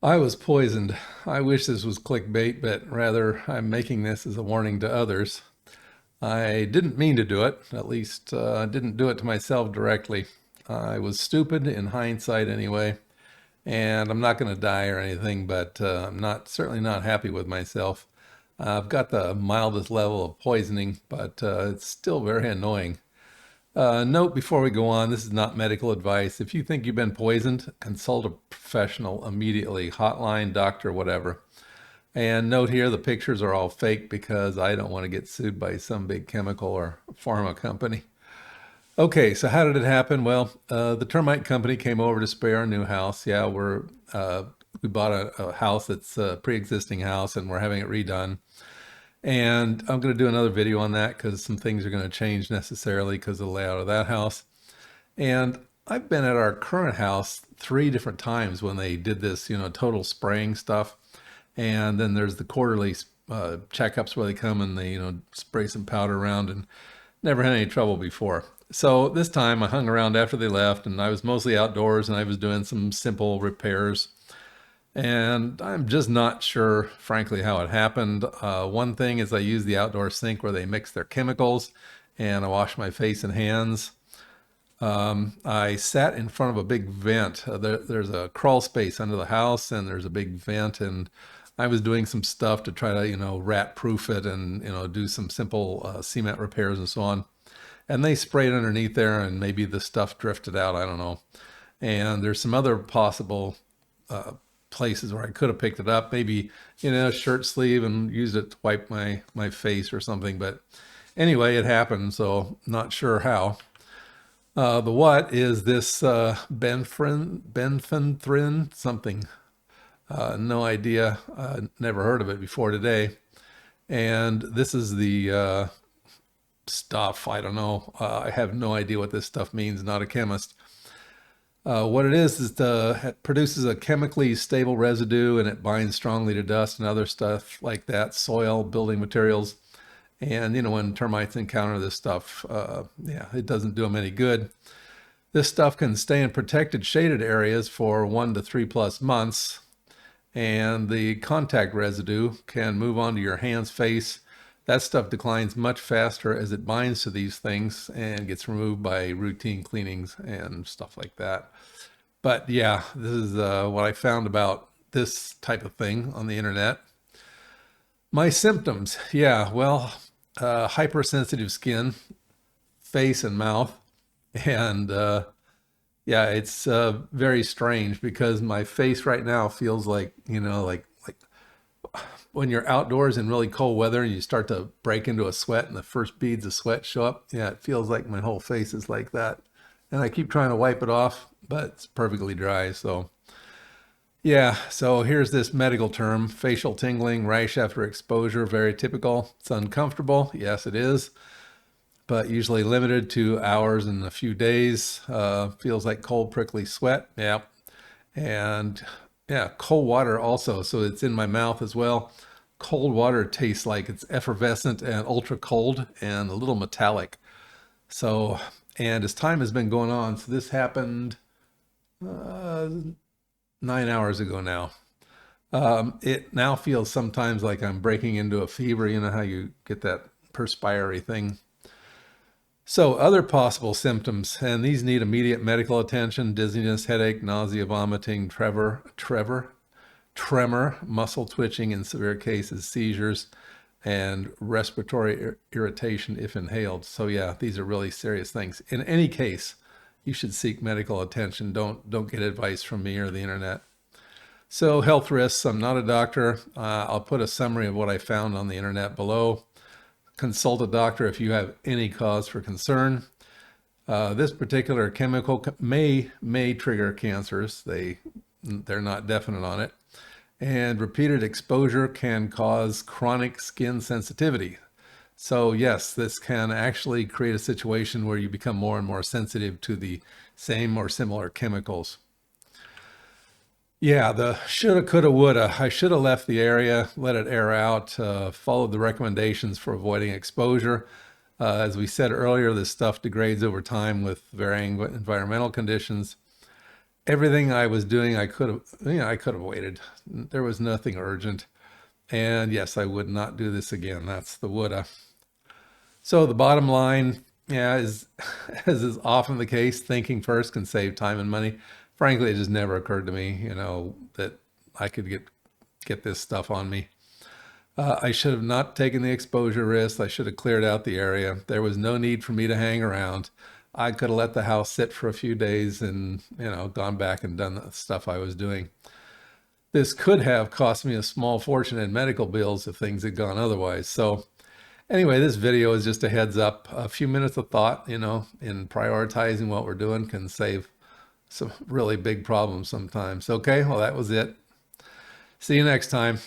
I was poisoned. I wish this was clickbait, but rather I'm making this as a warning to others. I didn't mean to do it, at least didn't do it to myself directly. I was stupid in hindsight anyway, and I'm not going to die or anything, but I'm certainly not happy with myself. I've got the mildest level of poisoning, but it's still very annoying. Note before we go on, this is not medical advice. If you think you've been poisoned, consult a professional immediately, hotline, doctor, whatever. And note here, the pictures are all fake because I don't want to get sued by some big chemical or pharma company. Okay, so how did it happen? Well, the termite company came over to spray our new house. Yeah, we bought a house that's a pre-existing house and we're having it redone. And I'm going to do another video on that because some things are going to change necessarily because of the layout of that house. And I've been at our current house 3 different times when they did this, total spraying stuff. And then there's the quarterly checkups where they come and they, spray some powder around, and never had any trouble before. So this time I hung around after they left, and I was mostly outdoors and I was doing some simple repairs. And I'm just not sure, frankly, how it happened. One thing is I use the outdoor sink where they mix their chemicals, and I wash my face and hands. I sat in front of a big vent. There's a crawl space under the house, and there's a big vent, and I was doing some stuff to try to, rat proof it and, do some simple cement repairs and so on. And they sprayed underneath there, and maybe the stuff drifted out. I don't know. And there's some other possible uh, places where I could have picked it up, maybe in a shirt sleeve and used it to wipe my face or something. But anyway, it happened, so not sure how. The what is this bifenthrin something? No idea. Never heard of it before today. And this is the stuff. I don't know. I have no idea what this stuff means. Not a chemist. What it is it produces a chemically stable residue, and it binds strongly to dust and other stuff like that, soil, building materials. And when termites encounter this stuff, yeah, it doesn't do them any good. This stuff can stay in protected shaded areas for 1 to 3+ months, and the contact residue can move onto your hands, face. That stuff declines much faster as it binds to these things and gets removed by routine cleanings and stuff like that. But yeah, this is what I found about this type of thing on the internet. My symptoms, yeah, well, hypersensitive skin, face and mouth, and yeah, it's very strange because my face right now feels like, like when you're outdoors in really cold weather and you start to break into a sweat and the first beads of sweat show up. Yeah, it feels like my whole face is like that. And I keep trying to wipe it off, but it's perfectly dry. So yeah, so here's this medical term: facial tingling, rash after exposure, very typical. It's uncomfortable. Yes, it is, but usually limited to hours and a few days. Feels like cold, prickly sweat. Yeah. And yeah, cold water also. So it's in my mouth as well. Cold water tastes like it's effervescent and ultra cold and a little metallic. So, and as time has been going on, so this happened uh, 9 hours ago now. It now feels sometimes like I'm breaking into a fever. You know how you get that perspiry thing. So other possible symptoms, and these need immediate medical attention: dizziness, headache, nausea, vomiting, tremor, muscle twitching, in severe cases, seizures, and respiratory irritation if inhaled. So yeah, these are really serious things. In any case, you should seek medical attention. Don't get advice from me or the internet. So health risks, I'm not a doctor. I'll put a summary of what I found on the internet below. Consult a doctor if you have any cause for concern. This particular chemical may trigger cancers. They're not definite on it. And repeated exposure can cause chronic skin sensitivity. So yes, this can actually create a situation where you become more and more sensitive to the same or similar chemicals. Yeah, the shoulda, coulda, woulda. I should have left the area, let it air out, followed the recommendations for avoiding exposure. As we said earlier, this stuff degrades over time with varying environmental conditions. everything I was doing, I could have, I could have waited. There was nothing urgent. And yes, I would not do this again. That's the woulda. So the bottom line, yeah, is as is often the case, thinking first can save time and money. Frankly, it just never occurred to me, that I could get this stuff on me. I should have not taken the exposure risk. I should have cleared out the area. There was no need for me to hang around. I could have let the house sit for a few days and, gone back and done the stuff I was doing. This could have cost me a small fortune in medical bills if things had gone otherwise. So anyway, this video is just a heads up. A few minutes of thought, in prioritizing what we're doing can save some really big problems sometimes. Okay, well, that was it. See you next time.